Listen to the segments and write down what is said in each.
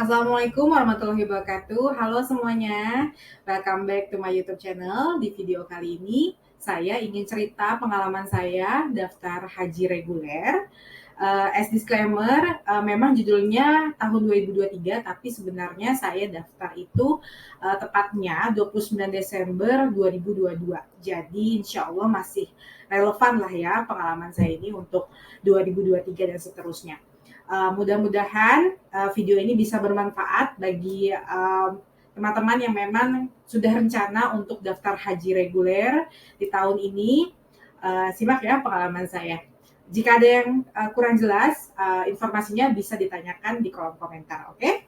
Assalamualaikum warahmatullahi wabarakatuh. Halo semuanya, welcome back to my YouTube channel. Di video kali ini, saya ingin cerita pengalaman saya daftar haji reguler. As disclaimer, memang judulnya tahun 2023, tapi sebenarnya saya daftar itu tepatnya 29 Desember 2022. Jadi insya Allah masih relevan lah ya pengalaman saya ini untuk 2023 dan seterusnya. Mudah-mudahan video ini bisa bermanfaat bagi teman-teman yang memang sudah rencana untuk daftar haji reguler di tahun ini. Simak ya pengalaman saya. Jika ada yang kurang jelas, informasinya bisa ditanyakan di kolom komentar, oke?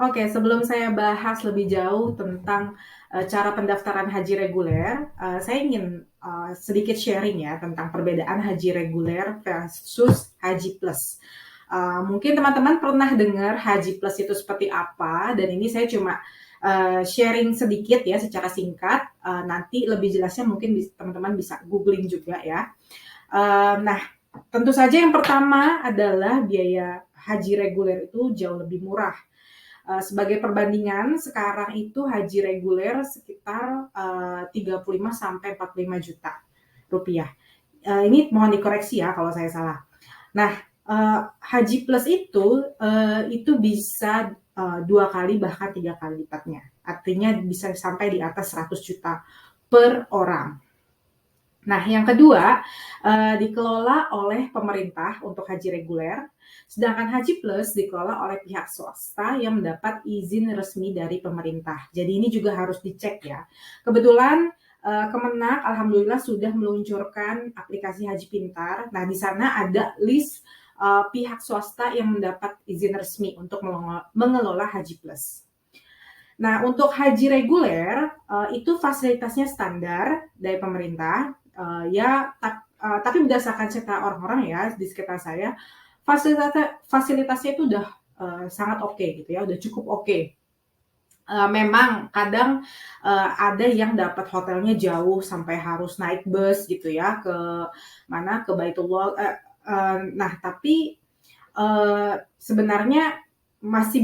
Oke, sebelum saya bahas lebih jauh tentang cara pendaftaran haji reguler, saya ingin sedikit sharing ya tentang perbedaan haji reguler versus haji plus. Mungkin teman-teman pernah dengar haji plus itu seperti apa, dan ini saya cuma sharing sedikit ya secara singkat. Nanti lebih jelasnya mungkin teman-teman bisa googling juga ya. Nah, tentu saja yang pertama adalah biaya haji reguler itu jauh lebih murah. Sebagai perbandingan, sekarang itu haji reguler sekitar 35 sampai 45 juta rupiah. Ini mohon dikoreksi ya kalau saya salah. Nah, haji plus itu bisa 2 kali bahkan 3 kali lipatnya. Artinya bisa sampai di atas 100 juta per orang. Nah, yang kedua, dikelola oleh pemerintah untuk haji reguler, sedangkan haji plus dikelola oleh pihak swasta yang mendapat izin resmi dari pemerintah. Jadi ini juga harus dicek ya. Kebetulan Kemenak alhamdulillah sudah meluncurkan aplikasi Haji Pintar. Nah, di sana ada list pihak swasta yang mendapat izin resmi untuk mengelola haji plus. Nah, untuk haji reguler itu fasilitasnya standar dari pemerintah. Tapi berdasarkan cerita orang-orang ya di sekitar saya, fasilitasnya itu udah sangat oke gitu ya, udah cukup oke. Memang kadang ada yang dapat hotelnya jauh sampai harus naik bus gitu ya ke mana ke Baitullah. Nah, tapi sebenarnya masih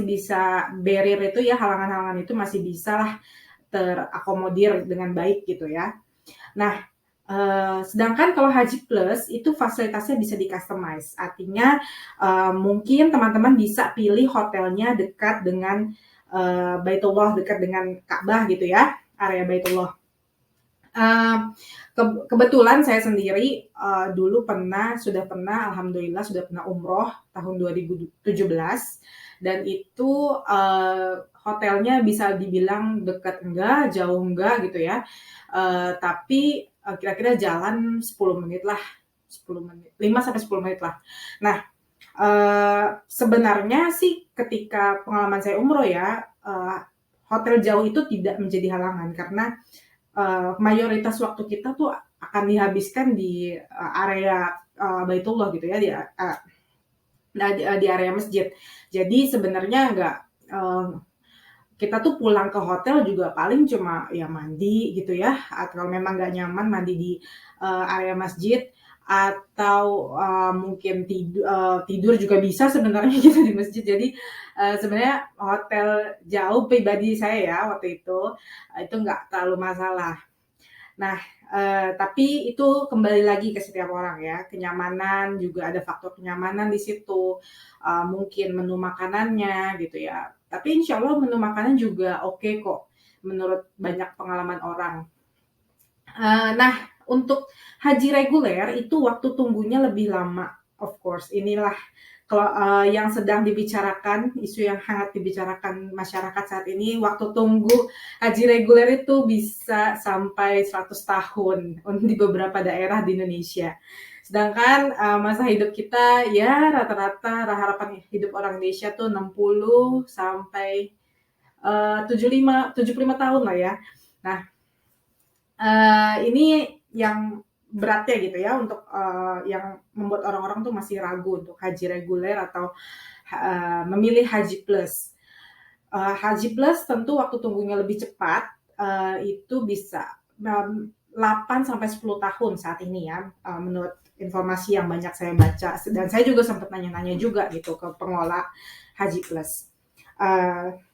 bisa barrier itu ya, halangan-halangan itu masih bisa lah terakomodir dengan baik gitu ya. Nah, sedangkan kalau haji plus itu fasilitasnya bisa di-customize. Artinya mungkin teman-teman bisa pilih hotelnya dekat dengan Baitullah, dekat dengan Ka'bah gitu ya, area Baitullah. Kebetulan saya sendiri dulu sudah pernah alhamdulillah sudah pernah umroh tahun 2017, dan itu hotelnya bisa dibilang dekat enggak, jauh enggak gitu ya. Tapi kira-kira jalan 10 menit lah, 10 menit, 5 sampai 10 menit lah. Nah, sebenarnya sih ketika pengalaman saya umroh ya, hotel jauh itu tidak menjadi halangan karena mayoritas waktu kita tuh akan dihabiskan di area Baitullah gitu ya, di area masjid. Jadi sebenarnya kita tuh pulang ke hotel juga paling cuma ya mandi gitu ya, atau kalau memang nggak nyaman mandi di area masjid, atau mungkin tidur juga bisa sebenarnya gitu di masjid. Jadi sebenarnya hotel jauh pribadi saya ya waktu itu nggak terlalu masalah. Nah, tapi itu kembali lagi ke setiap orang ya, kenyamanan juga ada faktor kenyamanan di situ, mungkin menu makanannya gitu ya. Tapi insya Allah menu makanan juga oke kok, menurut banyak pengalaman orang. Nah, untuk haji reguler itu waktu tunggunya lebih lama, of course. Inilah kalau yang sedang dibicarakan, isu yang hangat dibicarakan masyarakat saat ini, waktu tunggu haji reguler itu bisa sampai 100 tahun di beberapa daerah di Indonesia. Sedangkan masa hidup kita ya rata-rata harapan hidup orang Indonesia tuh 60 sampai 75 tahun lah ya. Nah, ini yang beratnya gitu ya untuk yang membuat orang-orang tuh masih ragu untuk haji reguler atau memilih haji plus. Haji plus tentu waktu tunggunya lebih cepat, itu bisa 8 sampai 10 tahun saat ini ya, menurut informasi yang banyak saya baca, dan saya juga sempat nanya-nanya juga gitu ke pengelola Haji Plus.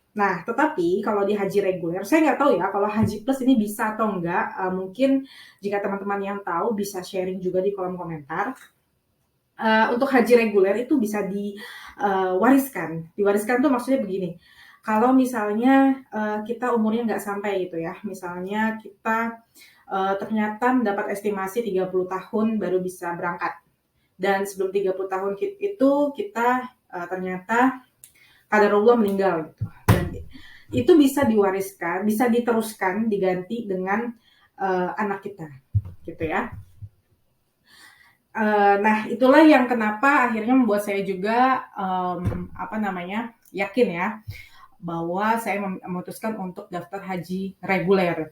Nah, tetapi kalau di haji reguler, saya nggak tahu ya kalau Haji Plus ini bisa atau enggak. Mungkin jika teman-teman yang tahu bisa sharing juga di kolom komentar. Untuk haji reguler itu bisa diwariskan. Diwariskan tuh maksudnya begini, kalau misalnya kita umurnya nggak sampai gitu ya, misalnya kita ternyata mendapat estimasi 30 tahun baru bisa berangkat. Dan sebelum 30 tahun itu kita ternyata qadarullah meninggal gitu. Dan itu bisa diwariskan, bisa diteruskan, diganti dengan anak kita, gitu ya. Nah, itulah yang kenapa akhirnya membuat saya juga yakin ya bahwa saya memutuskan untuk daftar haji reguler.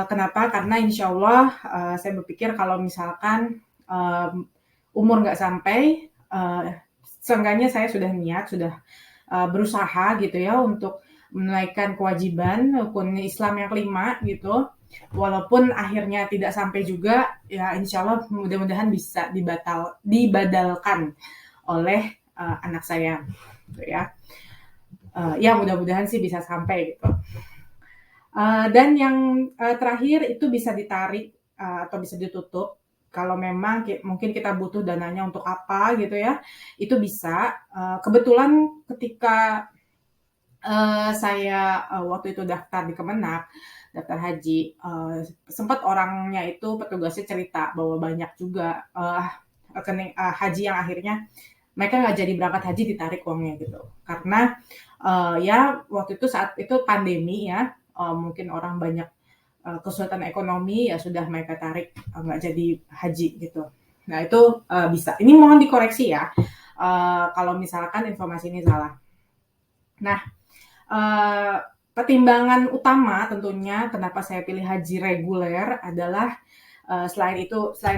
Kenapa? Karena insya Allah saya berpikir kalau misalkan umur nggak sampai, seenggaknya saya sudah niat, sudah berusaha gitu ya untuk menunaikan kewajiban rukun Islam yang kelima gitu. Walaupun akhirnya tidak sampai juga, ya insya Allah mudah-mudahan bisa dibadalkan oleh anak saya, gitu ya. Ya mudah-mudahan sih bisa sampai gitu. Dan yang terakhir itu bisa ditarik atau bisa ditutup kalau memang mungkin kita butuh dananya untuk apa gitu ya, itu bisa. Kebetulan ketika saya waktu itu daftar di Kemenak, daftar haji, sempat orangnya itu petugasnya cerita bahwa banyak juga rekening haji yang akhirnya mereka nggak jadi berangkat haji, ditarik uangnya gitu. Karena ya waktu itu saat itu pandemi ya, mungkin orang banyak kesulitan ekonomi, ya sudah mereka tarik, nggak jadi haji gitu. Nah itu bisa. Ini mohon dikoreksi ya kalau misalkan informasi ini salah. Nah, pertimbangan utama tentunya kenapa saya pilih haji reguler adalah selain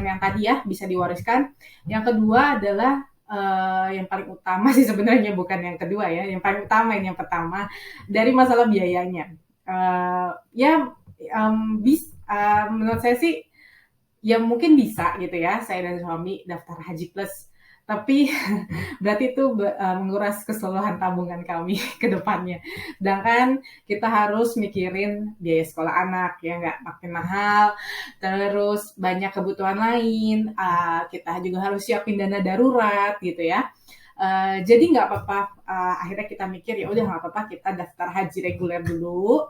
yang tadi ya bisa diwariskan, yang kedua adalah yang paling utama sih sebenarnya, bukan yang kedua ya, yang paling utama ini yang pertama, dari masalah biayanya. Menurut saya sih ya mungkin bisa gitu ya, saya dan suami daftar Haji Plus, tapi berarti itu menguras keseluruhan tabungan kami ke depannya. Sedangkan kita harus mikirin biaya sekolah anak, ya nggak, makin mahal, terus banyak kebutuhan lain, kita juga harus siapin dana darurat gitu ya. Jadi nggak apa-apa, akhirnya kita mikir ya udah nggak apa-apa kita daftar haji reguler dulu.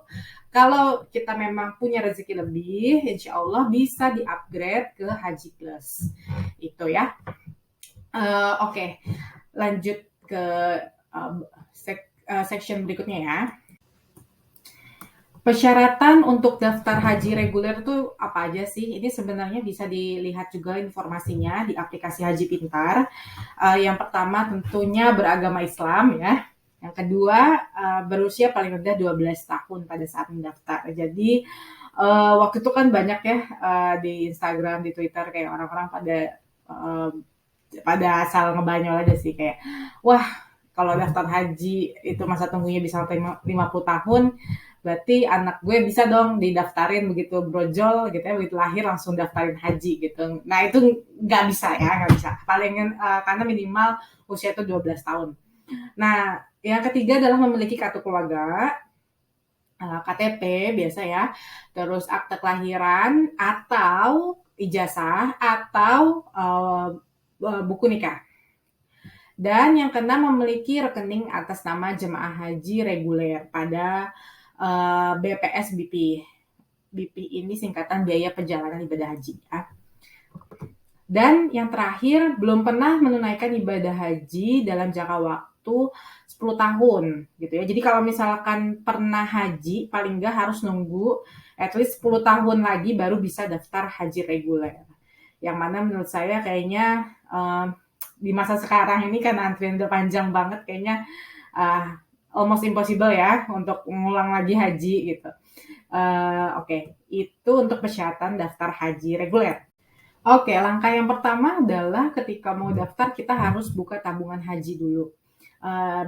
Kalau kita memang punya rezeki lebih, insya Allah bisa di-upgrade ke Haji Plus. Itu ya. Oke, lanjut ke section berikutnya ya. Persyaratan untuk daftar haji reguler itu apa aja sih? Ini sebenarnya bisa dilihat juga informasinya di aplikasi Haji Pintar. Yang pertama tentunya beragama Islam ya. Yang kedua berusia paling rendah 12 tahun pada saat mendaftar. Jadi waktu itu kan banyak ya di Instagram, di Twitter kayak orang-orang pada asal ngebanyol aja sih, kayak wah kalau daftar haji itu masa tunggunya bisa sampai 50 tahun, berarti anak gue bisa dong didaftarin begitu brojol gitu ya, begitu lahir langsung daftarin haji gitu. Nah itu nggak bisa ya, nggak bisa. Paling karena minimal usia itu 12 tahun. Nah yang ketiga adalah memiliki kartu keluarga, KTP biasa ya, terus akte kelahiran atau ijazah atau buku nikah. Dan yang keenam memiliki rekening atas nama jemaah haji reguler pada BPS BP. BP ini singkatan biaya perjalanan ibadah haji ya. Dan yang terakhir belum pernah menunaikan ibadah haji dalam jangka waktu 10 tahun gitu ya. Jadi kalau misalkan pernah haji, paling nggak harus nunggu at least 10 tahun lagi baru bisa daftar haji reguler. Yang mana menurut saya kayaknya di masa sekarang ini kan antrian udah panjang banget, kayaknya almost impossible ya untuk mengulang lagi haji gitu. Oke, itu untuk persyaratan daftar haji reguler. Oke, langkah yang pertama adalah ketika mau daftar kita harus buka tabungan haji dulu.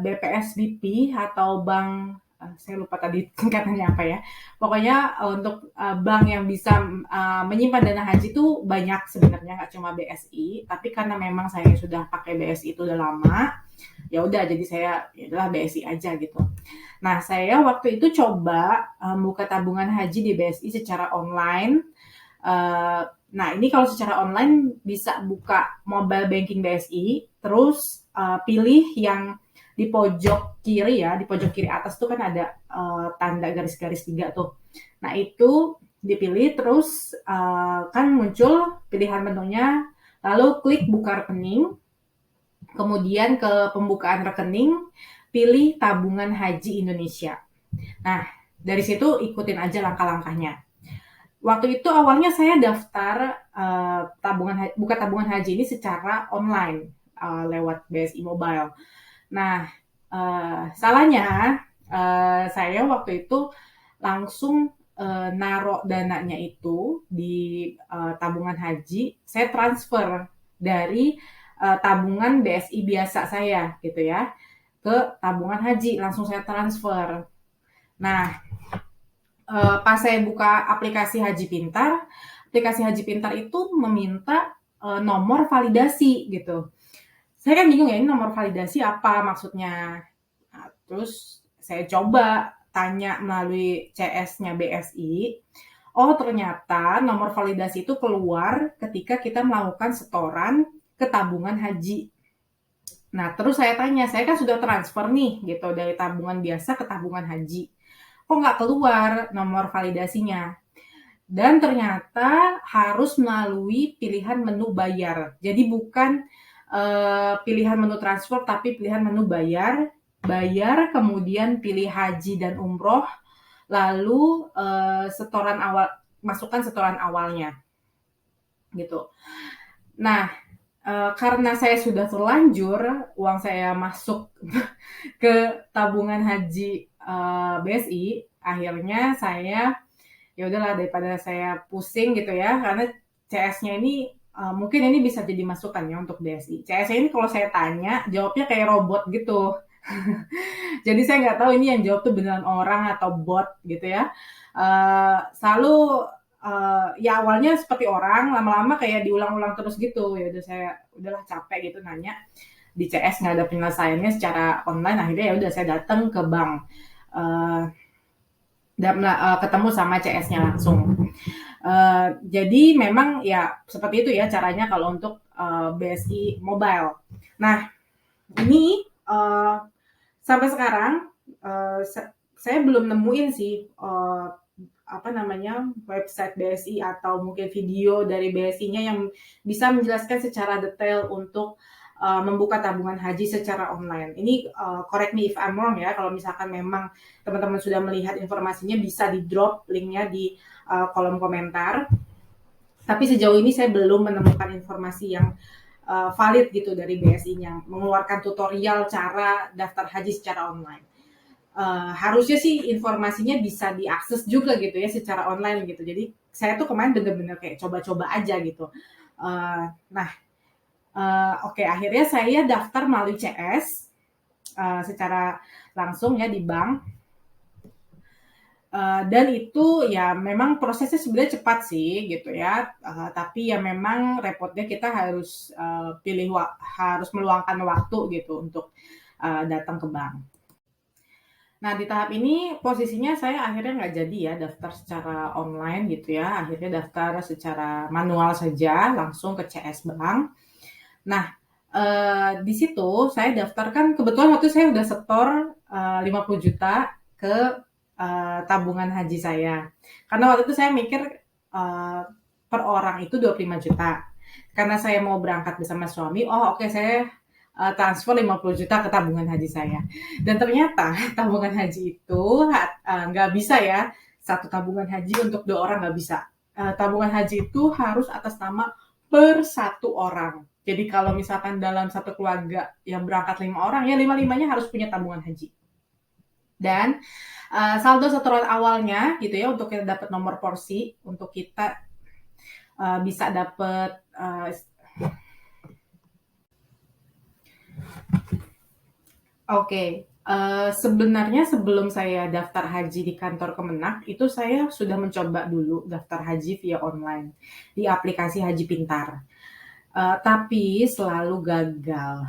BPS BP atau bank saya lupa tadi singkatannya apa ya. Pokoknya untuk bank yang bisa menyimpan dana haji itu banyak sebenarnya, nggak cuma BSI. Tapi karena memang saya sudah pakai BSI itu udah lama, ya udah jadi saya ya udahlah BSI aja gitu. Nah, saya waktu itu coba buka tabungan haji di BSI secara online. Nah, ini kalau secara online bisa buka mobile banking BSI, terus pilih yang di pojok kiri ya, di pojok kiri atas tuh kan ada tanda garis-garis 3 tuh. Nah, itu dipilih terus kan muncul pilihan menunya, lalu klik buka rekening, kemudian ke pembukaan rekening, pilih tabungan haji Indonesia. Nah, dari situ ikutin aja langkah-langkahnya. Waktu itu awalnya saya daftar buka tabungan haji ini secara online lewat BSI Mobile. Nah, salahnya saya waktu itu langsung naruh dananya itu di tabungan haji, saya transfer dari tabungan BSI biasa saya gitu ya ke tabungan haji, langsung saya transfer. Nah, pas saya buka aplikasi Haji Pintar itu meminta nomor validasi gitu. Saya kan bingung ya, ini nomor validasi apa maksudnya. Nah, terus saya coba tanya melalui CS-nya BSI. Oh, ternyata nomor validasi itu keluar ketika kita melakukan setoran ke tabungan haji. Nah, terus saya tanya, saya kan sudah transfer nih gitu dari tabungan biasa ke tabungan haji. Kok nggak keluar nomor validasinya? Dan ternyata harus melalui pilihan menu bayar. Jadi bukan pilihan menu transfer, tapi pilihan menu bayar. Bayar, kemudian pilih haji dan umroh, lalu setoran awal, masukkan setoran awalnya, gitu. Nah, karena saya sudah terlanjur uang saya masuk ke tabungan haji BSI, akhirnya saya ya udahlah daripada saya pusing gitu ya, karena CS-nya ini mungkin ini bisa jadi masukan ya untuk BSI. CS-nya ini kalau saya tanya jawabnya kayak robot gitu. Jadi saya nggak tahu ini yang jawab tuh beneran orang atau bot gitu ya. Selalu ya awalnya seperti orang, lama-lama kayak diulang-ulang terus gitu. Ya udah saya udahlah capek gitu nanya di CS nggak ada penyelesaiannya secara online, akhirnya ya udah saya datang ke bank. Uh, dan ketemu sama CS-nya langsung. Jadi memang ya seperti itu ya caranya kalau untuk BSI Mobile. Nah, ini sampai sekarang saya belum nemuin sih apa namanya website BSI atau mungkin video dari BSI-nya yang bisa menjelaskan secara detail untuk membuka tabungan haji secara online. Ini correct me if I'm wrong ya, kalau misalkan memang teman-teman sudah melihat informasinya bisa di drop linknya di kolom komentar. Tapi sejauh ini saya belum menemukan informasi yang valid gitu dari BSI-nya mengeluarkan tutorial cara daftar haji secara online. Harusnya sih informasinya bisa diakses juga gitu ya secara online gitu. Jadi saya tuh kemarin bener-bener kayak coba-coba aja gitu. Nah, oke, akhirnya saya daftar melalui CS secara langsung ya di bank. Dan itu ya memang prosesnya sebenarnya cepat sih gitu ya, tapi ya memang repotnya kita harus harus meluangkan waktu gitu untuk datang ke bank. Nah, di tahap ini posisinya saya akhirnya nggak jadi ya daftar secara online gitu ya, akhirnya daftar secara manual saja langsung ke CS Bank. Nah, di situ saya daftarkan, kebetulan waktu itu saya udah setor 50 juta ke tabungan haji saya. Karena waktu itu saya mikir per orang itu 25 juta. Karena saya mau berangkat bersama suami, oh oke, saya transfer 50 juta ke tabungan haji saya. Dan ternyata tabungan haji itu nggak bisa ya, satu tabungan haji untuk 2 orang nggak bisa. Tabungan haji itu harus atas nama per 1 orang. Jadi kalau misalkan dalam satu keluarga yang berangkat 5 orang, ya 5-5-nya harus punya tabungan haji. Dan saldo setoran awalnya gitu ya untuk kita dapat nomor porsi, untuk kita bisa dapat oke. Sebenarnya sebelum saya daftar haji di kantor Kemenak, itu saya sudah mencoba dulu daftar haji via online di aplikasi Haji Pintar, tapi selalu gagal.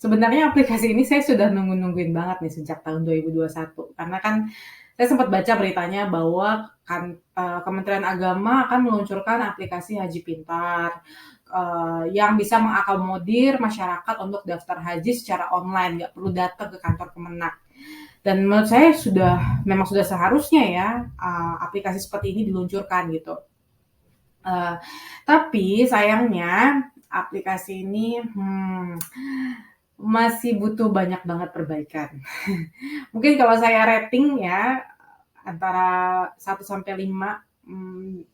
Sebenarnya aplikasi ini saya sudah nungguin banget nih sejak tahun 2021, karena kan saya sempat baca beritanya bahwa kan, Kementerian Agama akan meluncurkan aplikasi Haji Pintar, yang bisa mengakomodir masyarakat untuk daftar haji secara online, nggak perlu datang ke kantor Kemenak. Dan menurut saya memang sudah seharusnya ya, aplikasi seperti ini diluncurkan gitu. Eee, tapi sayangnya aplikasi ini, masih butuh banyak banget perbaikan. Mungkin kalau saya rating ya, antara 1 sampai 5,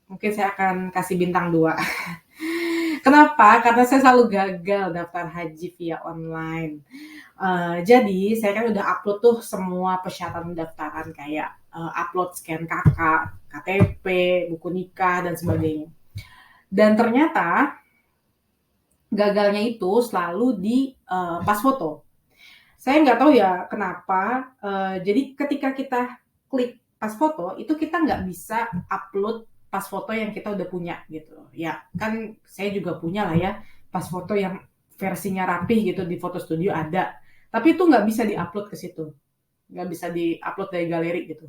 mungkin saya akan kasih bintang 2. Kenapa? Karena saya selalu gagal daftar haji via online. Jadi saya kan udah upload tuh semua persyaratan pendaftaran kayak, upload scan KK, KTP, buku nikah, dan sebagainya. Dan ternyata gagalnya itu selalu di, pas foto. Saya nggak tahu ya kenapa, jadi ketika kita klik pas foto, itu kita nggak bisa upload pas foto yang kita udah punya gitu. Ya kan saya juga punya lah ya, pas foto yang versinya rapih gitu di foto studio ada. Tapi itu nggak bisa di-upload ke situ, nggak bisa di-upload dari galeri gitu.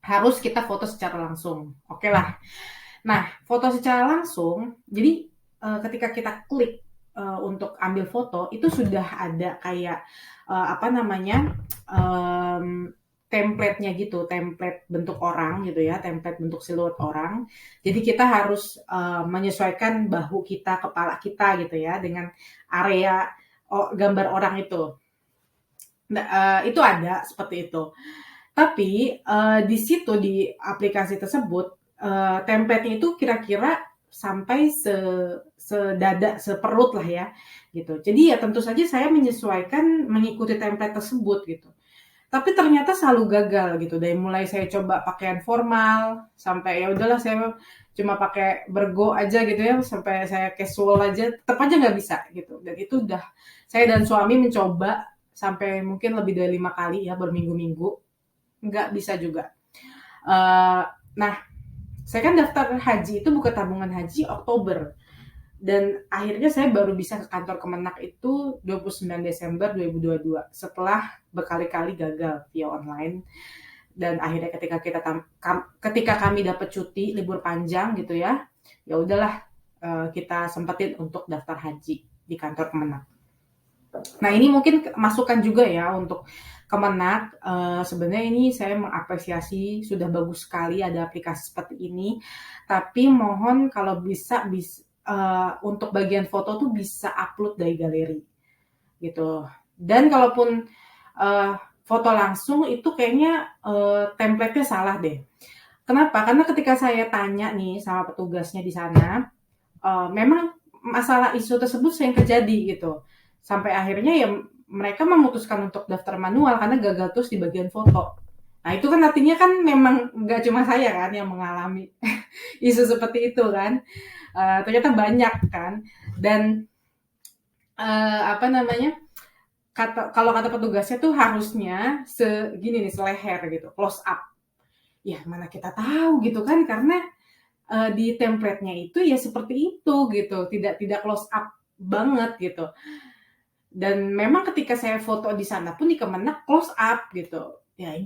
Harus kita foto secara langsung. Oke lah. Nah, foto secara langsung, jadi ketika kita klik untuk ambil foto, itu sudah ada kayak apa namanya template-nya gitu, template bentuk orang gitu ya, template bentuk siluet orang. Jadi kita harus menyesuaikan bahu kita, kepala kita gitu ya, dengan area gambar orang itu. Nah, itu ada seperti itu. Tapi, di situ di aplikasi tersebut, template-nya itu kira-kira sampai sedada, seperut lah ya, gitu. Jadi ya tentu saja saya menyesuaikan mengikuti template tersebut gitu. Tapi ternyata selalu gagal gitu, dari mulai saya coba pakaian formal, sampai ya udahlah saya cuma pakai bergo aja gitu ya, sampai saya casual aja, tetep aja nggak bisa gitu. Dan itu udah saya dan suami mencoba sampai mungkin lebih dari 5 kali ya, berminggu-minggu, nggak bisa juga. Uh, nah, saya kan daftar haji itu buka tabungan haji Oktober. Dan akhirnya saya baru bisa ke kantor Kemenak itu 29 Desember 2022 setelah berkali-kali gagal via online. Dan akhirnya ketika kami dapat cuti libur panjang gitu ya, ya udahlah kita sempetin untuk daftar haji di kantor Kemenak. Nah, ini mungkin masukan juga ya untuk Kemenak. Sebenarnya ini saya mengapresiasi, sudah bagus sekali ada aplikasi seperti ini. Tapi mohon kalau bisa untuk bagian foto tuh bisa upload dari galeri gitu. Dan kalaupun foto langsung itu kayaknya template-nya salah deh. Kenapa? Karena ketika saya tanya nih sama petugasnya di sana, memang masalah isu tersebut sering terjadi gitu. Sampai akhirnya ya mereka memutuskan untuk daftar manual karena gagal terus di bagian foto. Nah itu kan artinya kan memang nggak cuma saya kan yang mengalami isu seperti itu kan. Ternyata banyak kan. Dan apa namanya, kalau kata petugasnya tuh harusnya segini nih, seleher gitu, close up. Ya mana kita tahu gitu kan, karena di template-nya itu ya seperti itu gitu, tidak close up banget gitu. Dan memang ketika saya foto di sana pun di Kemenak close up gitu. Ya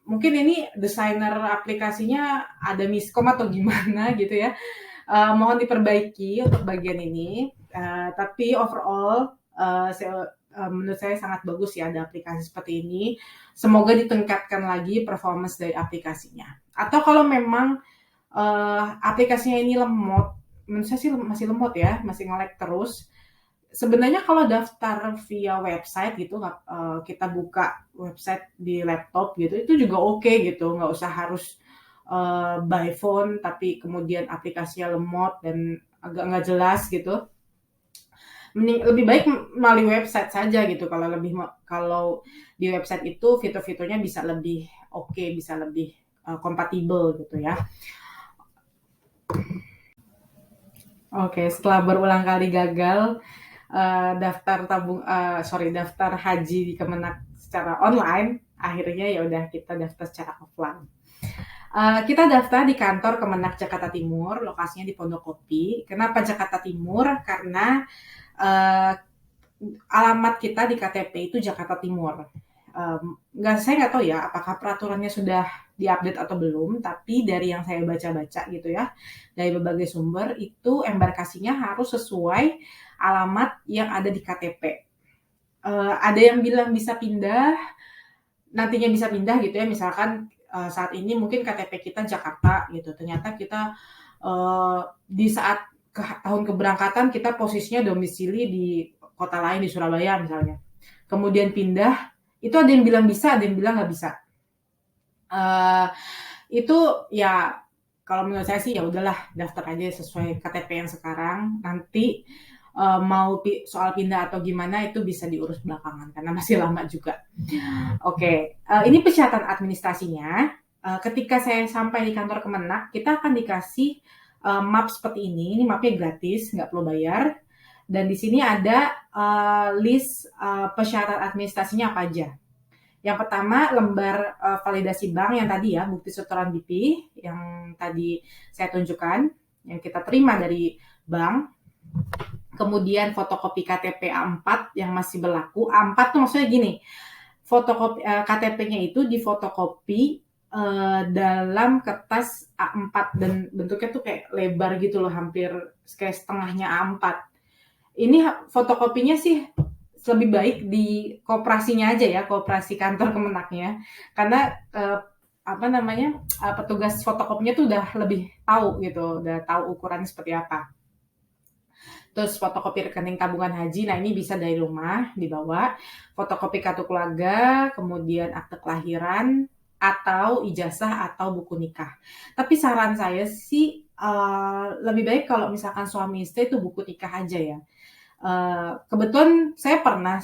mungkin ini desainer aplikasinya ada miskom atau gimana gitu ya. Mohon diperbaiki untuk bagian ini. Tapi overall menurut saya sangat bagus ya ada aplikasi seperti ini. Semoga ditingkatkan lagi performance dari aplikasinya. Atau kalau memang aplikasinya ini lemot, menurut saya sih masih lemot ya, masih nge-lag terus. Sebenarnya kalau daftar via website gitu, kita buka website di laptop gitu, itu juga oke gitu, nggak usah harus by phone, tapi kemudian aplikasinya lemot dan agak nggak jelas gitu. Lebih baik melalui website saja gitu, kalau di website itu fitur-fiturnya bisa lebih oke, bisa lebih kompatibel gitu ya. Oke, setelah berulang kali gagal, daftar haji di Kemenak secara online, akhirnya ya udah kita daftar secara offline. Kita daftar di kantor Kemenak Jakarta Timur, lokasinya di Pondokopi. Kenapa Jakarta Timur? Karena uh, alamat kita di KTP itu Jakarta Timur. Saya nggak tahu ya apakah peraturannya sudah diupdate atau belum, tapi dari yang saya baca-baca gitu ya, dari berbagai sumber itu embarkasinya harus sesuai alamat yang ada di KTP. Ada yang bilang bisa pindah, nantinya bisa pindah gitu ya, misalkan saat ini mungkin KTP kita Jakarta gitu, ternyata kita di saat tahun keberangkatan kita posisinya domisili di kota lain di Surabaya misalnya, kemudian pindah, itu ada yang bilang bisa, ada yang bilang nggak bisa. Itu ya kalau menurut saya sih ya udahlah daftar aja sesuai KTP yang sekarang, nanti mau soal pindah atau gimana itu bisa diurus belakangan karena masih lama juga. Oke, ini persyaratan administrasinya. Ketika saya sampai di kantor Kemenak, kita akan dikasih map seperti ini. Ini mapnya gratis, nggak perlu bayar. Dan di sini ada list persyaratan administrasinya apa aja. Yang pertama, lembar validasi bank yang tadi ya, bukti setoran BP yang tadi saya tunjukkan, yang kita terima dari bank. Kemudian fotokopi KTP A4 yang masih berlaku. A4 tuh maksudnya gini, fotokopi KTP-nya itu difotokopi dalam kertas A4 dan bentuknya tuh kayak lebar gitu loh, hampir kayak setengahnya A4. Ini fotokopinya sih lebih baik di koperasinya aja ya, koperasi kantor Kemenaknya, karena petugas fotokopinya tuh udah lebih tahu gitu, udah tahu ukurannya seperti apa. Terus fotokopi rekening tabungan haji, nah ini bisa dari rumah dibawa, fotokopi kartu keluarga, kemudian akte kelahiran, atau ijazah atau buku nikah. Tapi saran saya sih lebih baik kalau misalkan suami istri itu buku nikah aja ya. Kebetulan saya pernah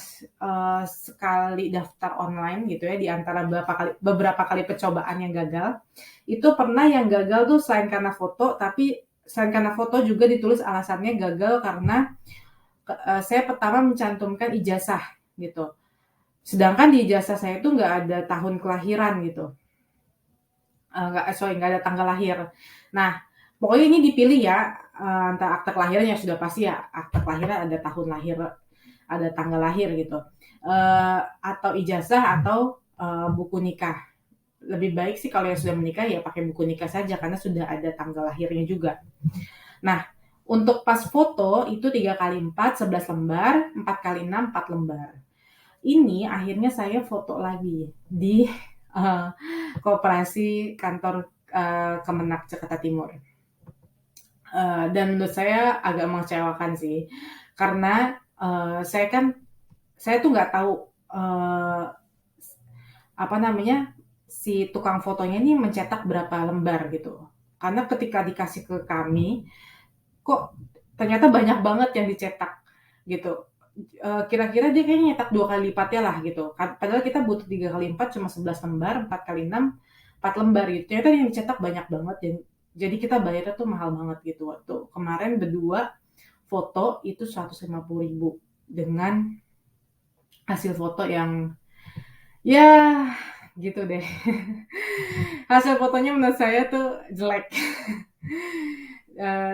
sekali daftar online gitu ya, di antara beberapa kali percobaan yang gagal. Itu pernah yang gagal tuh selain karena foto, tapi selain karena foto juga ditulis alasannya gagal karena saya pertama mencantumkan ijazah gitu. Sedangkan di ijazah saya itu nggak ada tahun kelahiran gitu. Nggak ada tanggal lahir. Nah, pokoknya ini dipilih ya, antara akte kelahiran yang sudah pasti ya, akte kelahiran ada tahun lahir, ada tanggal lahir gitu. Atau ijazah atau buku nikah. Lebih baik sih kalau yang sudah menikah ya pakai buku nikah saja karena sudah ada tanggal lahirnya juga. Nah, untuk pas foto itu 3x4, 11 lembar, 4x6, 4 lembar. Ini akhirnya saya foto lagi di koperasi kantor Kemenak Jakarta Timur. Dan menurut saya agak mengecewakan sih, karena saya tuh nggak tahu si tukang fotonya ini mencetak berapa lembar gitu. Karena ketika dikasih ke kami, kok ternyata banyak banget yang dicetak gitu. Kira-kira dia kayaknya nyetak 2 kali lipatnya lah gitu. Padahal kita butuh 3x4 cuma 11 lembar, 4x6 4 lembar gitu. Ternyata yang dicetak banyak banget dan jadi kita bayarnya tuh mahal banget gitu. Waktu kemarin berdua foto itu 150.000 dengan hasil foto yang ya gitu deh. Hasil fotonya menurut saya tuh jelek.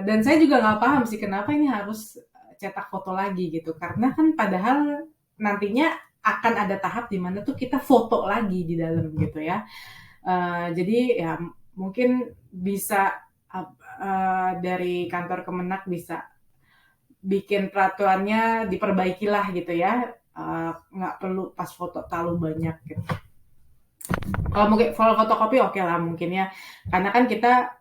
Dan saya juga nggak paham sih kenapa ini harus cetak foto lagi gitu. Karena kan padahal nantinya akan ada tahap di mana tuh kita foto lagi di dalam gitu ya. Jadi ya mungkin bisa dari kantor Kemenak bisa bikin peraturannya diperbaikilah gitu ya. Nggak perlu pas foto terlalu banyak gitu. Kalau mungkin kalau fotokopi oke lah mungkin ya, karena kan kita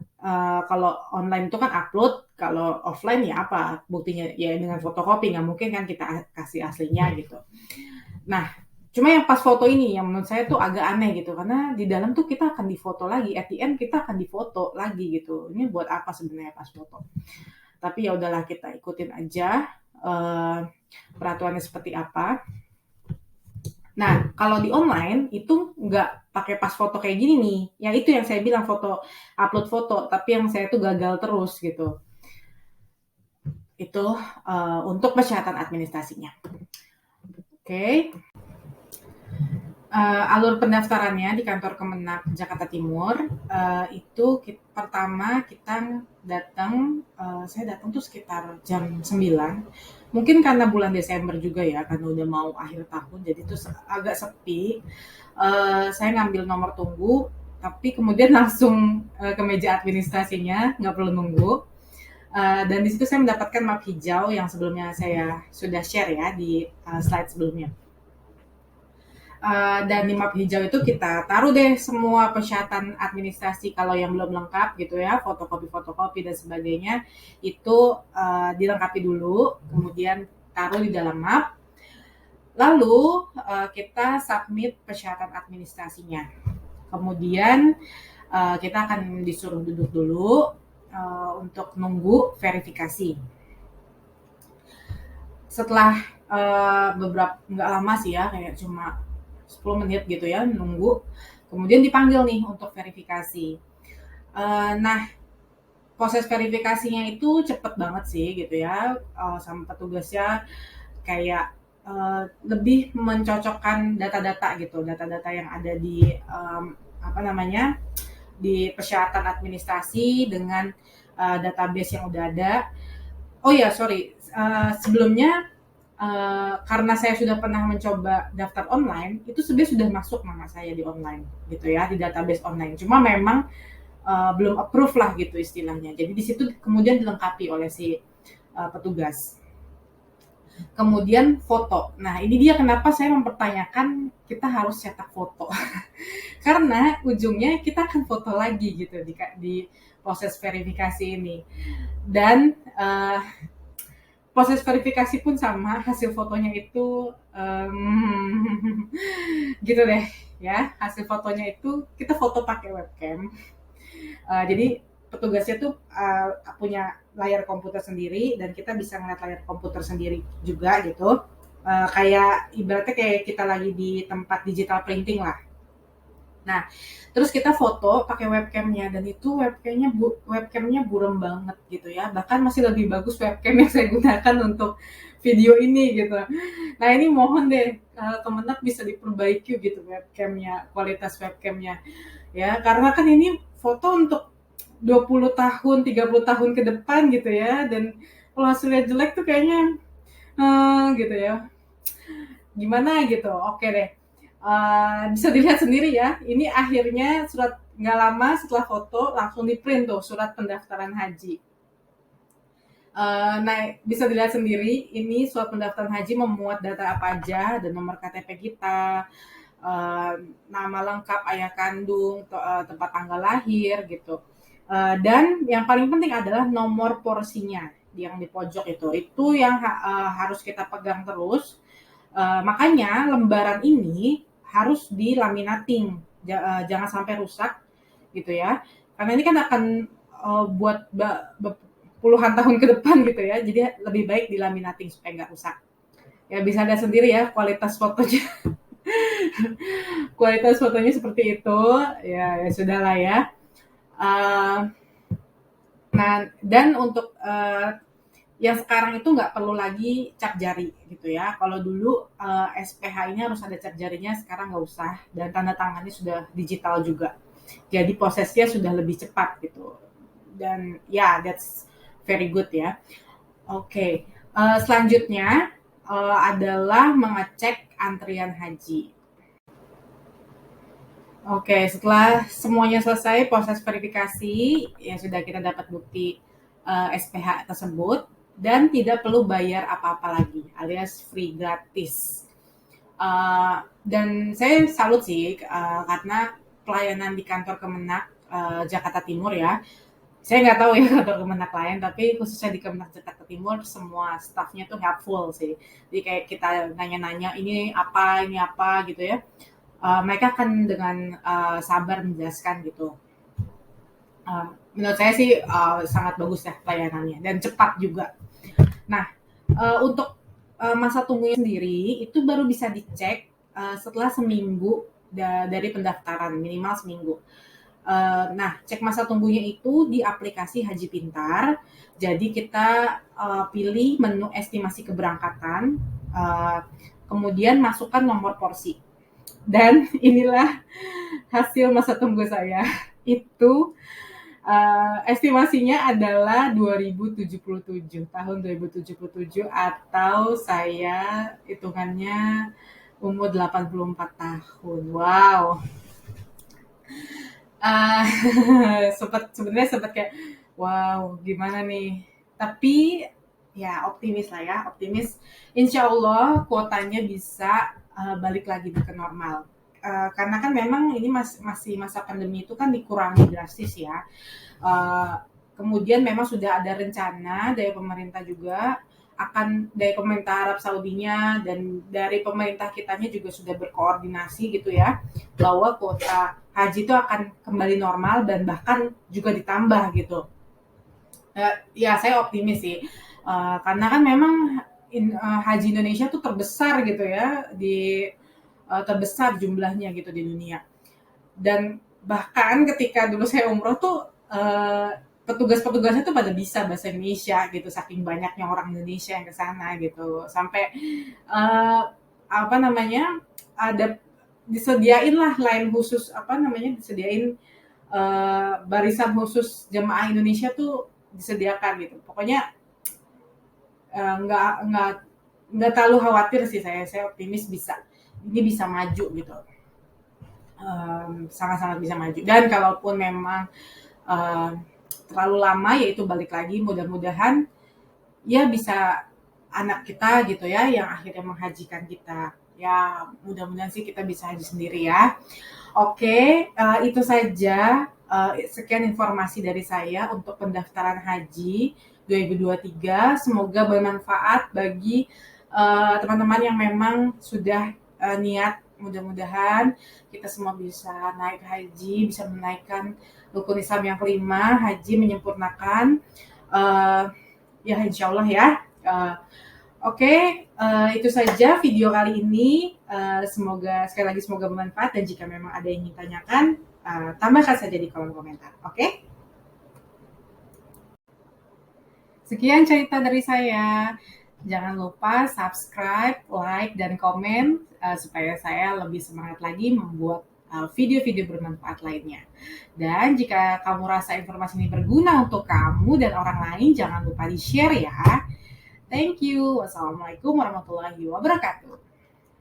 kalau online itu kan upload, kalau offline ya apa buktinya ya dengan fotokopi, nggak mungkin kan kita kasih aslinya gitu. Nah, cuma yang pas foto ini yang menurut saya tuh agak aneh gitu, karena di dalam tuh kita akan difoto lagi, at the end kita akan difoto lagi gitu. Ini buat apa sebenarnya pas foto? Tapi ya udahlah kita ikutin aja peraturannya seperti apa. Nah, kalau di online itu nggak pakai pas foto kayak gini nih. Ya itu yang saya bilang upload foto, tapi yang saya tuh gagal terus gitu. Itu untuk persyaratan administrasinya. Oke. Alur pendaftarannya di kantor Kemenak Jakarta Timur itu pertama kita datang, saya datang tuh sekitar jam 9. Mungkin karena bulan Desember juga ya, karena udah mau akhir tahun, jadi tuh agak sepi. Saya ngambil nomor tunggu, tapi kemudian langsung ke meja administrasinya, nggak perlu nunggu. Dan di situ saya mendapatkan map hijau yang sebelumnya saya sudah share ya di slide sebelumnya. Dan di map hijau itu kita taruh deh semua persyaratan administrasi kalau yang belum lengkap gitu ya, fotokopi dan sebagainya, itu dilengkapi dulu, kemudian taruh di dalam map, lalu kita submit persyaratan administrasinya. Kemudian kita akan disuruh duduk dulu untuk nunggu verifikasi. Setelah beberapa, nggak lama sih ya, kayak cuma 10 menit gitu ya nunggu, kemudian dipanggil nih untuk verifikasi. Nah, proses verifikasinya itu cepet banget sih gitu ya, sama petugasnya kayak lebih mencocokkan data-data gitu, data-data yang ada di apa namanya, di persyaratan administrasi dengan database yang udah ada. Oh ya, sorry, sebelumnya karena saya sudah pernah mencoba daftar online, itu sebenarnya sudah masuk nama saya di online gitu ya, di database online. Cuma memang belum approve lah gitu istilahnya. Jadi di situ kemudian dilengkapi oleh si petugas. Kemudian foto. Nah, ini dia kenapa saya mempertanyakan kita harus cetak foto. Karena ujungnya kita akan foto lagi gitu di proses verifikasi ini. Dan proses verifikasi pun sama, hasil fotonya itu gitu deh ya. Hasil fotonya itu kita foto pakai webcam. Jadi petugasnya tuh punya layar komputer sendiri dan kita bisa ngeliat layar komputer sendiri juga gitu. Kayak ibaratnya kayak kita lagi di tempat digital printing lah. Nah, terus kita foto pakai webcamnya dan itu webcamnya buram banget gitu ya. Bahkan masih lebih bagus webcam yang saya gunakan untuk video ini gitu. Nah, ini mohon deh Kemenak bisa diperbaiki gitu webcamnya, kualitas webcamnya. Ya, karena kan ini foto untuk 20 tahun, 30 tahun ke depan gitu ya. Dan kalau hasilnya jelek tuh kayaknya gitu ya. Gimana gitu. Oke deh. Bisa dilihat sendiri ya. Ini akhirnya surat nggak lama setelah foto langsung di print tuh surat pendaftaran haji. Nah, bisa dilihat sendiri ini surat pendaftaran haji memuat data apa aja, dan nomor KTP kita, nama lengkap ayah kandung, tempat tanggal lahir gitu. Dan yang paling penting adalah nomor porsinya yang di pojok itu yang harus kita pegang terus. Makanya lembaran ini harus dilaminating, jangan sampai rusak gitu ya. Karena ini kan akan buat puluhan tahun ke depan gitu ya. Jadi lebih baik dilaminating supaya nggak rusak. Ya bisa lihat sendiri ya kualitas fotonya. Kualitas fotonya seperti itu. Ya sudahlah ya. Nah, dan untuk yang sekarang itu nggak perlu lagi cap jari gitu ya. Kalau dulu SPH ini harus ada cap jarinya, sekarang nggak usah. Dan tanda tangannya sudah digital juga. Jadi prosesnya sudah lebih cepat gitu. Dan ya, that's very good ya. Oke, selanjutnya adalah mengecek antrian haji. Oke, setelah semuanya selesai proses verifikasi, ya sudah kita dapat bukti SPH tersebut dan tidak perlu bayar apa-apa lagi, alias free gratis. Dan saya salut sih karena pelayanan di kantor Kemenak Jakarta Timur ya. Saya nggak tahu ya kantor Kemenak lain, tapi khususnya di Kemenak Jakarta Timur semua staffnya tuh helpful sih. Jadi kayak kita nanya-nanya ini apa gitu ya. Mereka akan dengan sabar menjelaskan gitu. Menurut saya sih sangat bagus ya pelayanannya dan cepat juga. Nah, untuk masa tunggunya sendiri itu baru bisa dicek setelah seminggu dari pendaftaran, minimal seminggu. Nah, cek masa tunggunya itu di aplikasi Haji Pintar. Jadi kita pilih menu estimasi keberangkatan, kemudian masukkan nomor porsi. Dan inilah hasil masa tunggu saya. Itu estimasinya adalah 2077, tahun 2077, atau saya hitungannya umur 84 tahun. Wow. Uh, sebenarnya sempat kayak wow gimana nih, tapi ya optimis lah ya, optimis insya Allah kuotanya bisa balik lagi ke normal. Karena kan memang ini masih masa pandemi itu kan dikurangi drastis ya. Kemudian memang sudah ada rencana dari pemerintah juga, akan dari pemerintah Arab Saudinya dan dari pemerintah kitanya juga sudah berkoordinasi gitu ya, bahwa kuota haji itu akan kembali normal dan bahkan juga ditambah gitu. Ya saya optimis sih, karena kan memang haji Indonesia tuh terbesar gitu ya, terbesar jumlahnya gitu di dunia. Dan bahkan ketika dulu saya umroh tuh petugas-petugasnya tuh pada bisa bahasa Indonesia gitu, saking banyaknya orang Indonesia yang ke sana gitu. Sampai apa namanya, ada disediain lah line khusus, apa namanya, disediain barisan khusus jemaah Indonesia tuh disediakan gitu. Pokoknya nggak nggak terlalu khawatir sih, saya optimis ini bisa maju gitu. Sangat-sangat bisa maju. Dan kalaupun memang terlalu lama, yaitu balik lagi, mudah-mudahan ya bisa anak kita gitu ya yang akhirnya menghajikan kita. Ya mudah-mudahan sih kita bisa haji sendiri ya. Oke, itu saja. Sekian informasi dari saya untuk pendaftaran haji 2023. Semoga bermanfaat bagi teman-teman yang memang sudah niat. Mudah-mudahan kita semua bisa naik haji, bisa menaikkan rukun Islam yang kelima, haji menyempurnakan. Ya insya Allah ya. Oke, itu saja video kali ini. Semoga sekali lagi semoga bermanfaat, dan jika memang ada yang ingin tanyakan, tambahkan saja di kolom komentar. Oke? Sekian cerita dari saya. Jangan lupa subscribe, like, dan komen supaya saya lebih semangat lagi membuat video-video bermanfaat lainnya. Dan jika kamu rasa informasi ini berguna untuk kamu dan orang lain, jangan lupa di-share ya. Thank you. Wassalamualaikum warahmatullahi wabarakatuh.